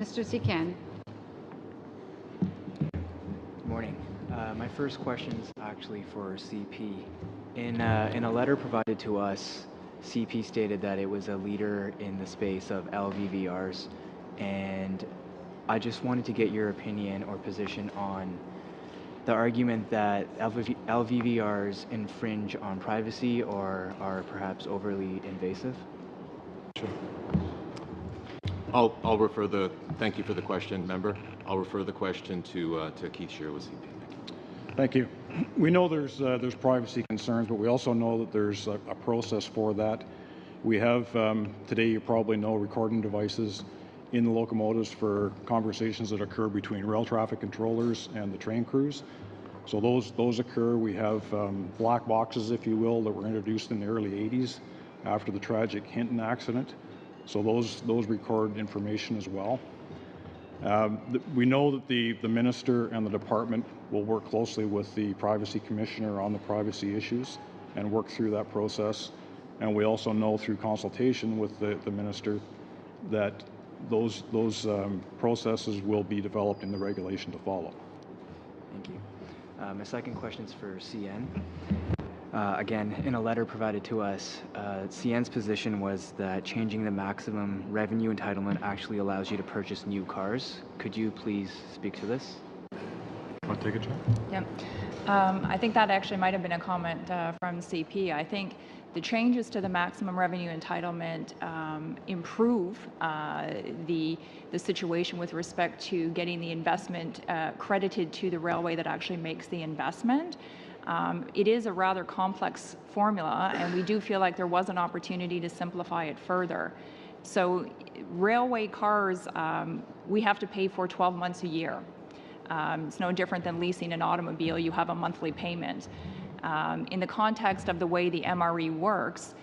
Mr. Sikand. Good morning. My first question is actually for CP. In a letter provided to us, CP stated that it was a leader in the space of LVVRs, and I just wanted to get your opinion or position on the argument that LVVRs infringe on privacy or are perhaps overly invasive. Sure. Thank you for the question, member. I'll refer the question to Keith Shear with CP. Thank you. We know there's privacy concerns, but we also know that there's a process for that. We have, today you probably know, recording devices in the locomotives for conversations that occur between rail traffic controllers and the train crews. So those occur. We have black boxes, if you will, that were introduced in the early 80s after the tragic Hinton accident. So those record information as well. We know that the minister and the department will work closely with the privacy commissioner on the privacy issues and work through that process. And we also know through consultation with the minister that those processes will be developed in the regulation to follow. Thank you. My second question is for CN. Again, in a letter provided to us, CN's position was that changing the maximum revenue entitlement actually allows you to purchase new cars. Could you please speak to this? Want to take it, John? Yep. I think that actually might have been a comment from CP. I think the changes to the maximum revenue entitlement improve the situation with respect to getting the investment credited to the railway that actually makes the investment. It is a rather complex formula, and we do feel like there was an opportunity to simplify it further. So railway cars, we have to pay for 12 months a year. It's no different than leasing an automobile. You have a monthly payment. In the context of the way the MRE works,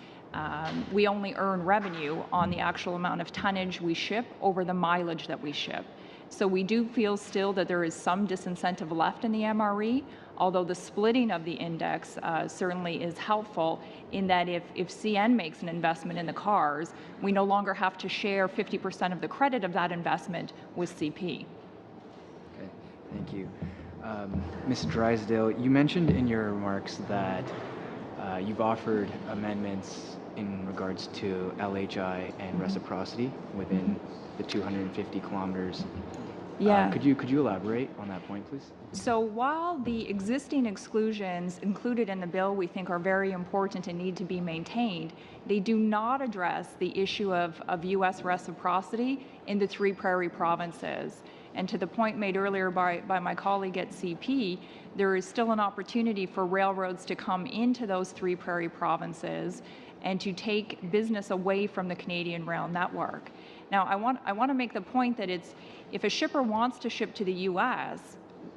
we only earn revenue on the actual amount of tonnage we ship over the mileage that we ship. So we do feel still that there is some disincentive left in the MRE, although the splitting of the index certainly is helpful in that if CN makes an investment in the cars, we no longer have to share 50% of the credit of that investment with CP. Okay, thank you. Ms. Drysdale, you mentioned in your remarks that you've offered amendments in regards to LHI and reciprocity within the 250 kilometers. Yeah. Could you elaborate on that point, please? So while the existing exclusions included in the bill we think are very important and need to be maintained, they do not address the issue of U.S. reciprocity in the three prairie provinces. And to the point made earlier by my colleague at CP, there is still an opportunity for railroads to come into those three prairie provinces and to take business away from the Canadian rail network. Now, I want to make the point that if a shipper wants to ship to the U.S.,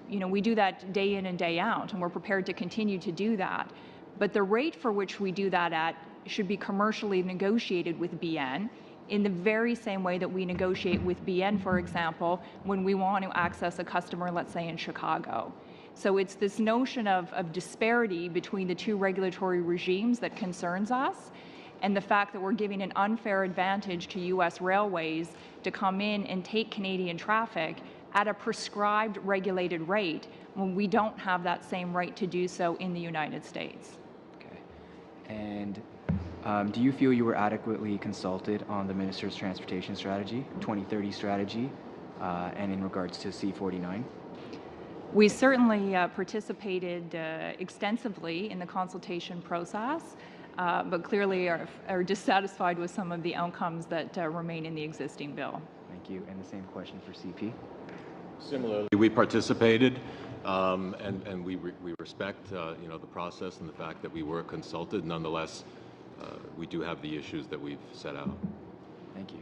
we do that day in and day out, and we're prepared to continue to do that. But the rate for which we do that at should be commercially negotiated with BN in the very same way that we negotiate with BN, for example, when we want to access a customer, let's say in Chicago. So it's this notion of disparity between the two regulatory regimes that concerns us, and the fact that we're giving an unfair advantage to U.S. railways to come in and take Canadian traffic at a prescribed regulated rate when we don't have that same right to do so in the United States. Okay. And do you feel you were adequately consulted on the Minister's Transportation Strategy, 2030 strategy, and in regards to C-49? We certainly participated extensively in the consultation process, but clearly are dissatisfied with some of the outcomes that remain in the existing bill. Thank you. And the same question for CP? Similarly, we participated, and we respect the process and the fact that we were consulted. Nonetheless, we do have the issues that we've set out. Thank you.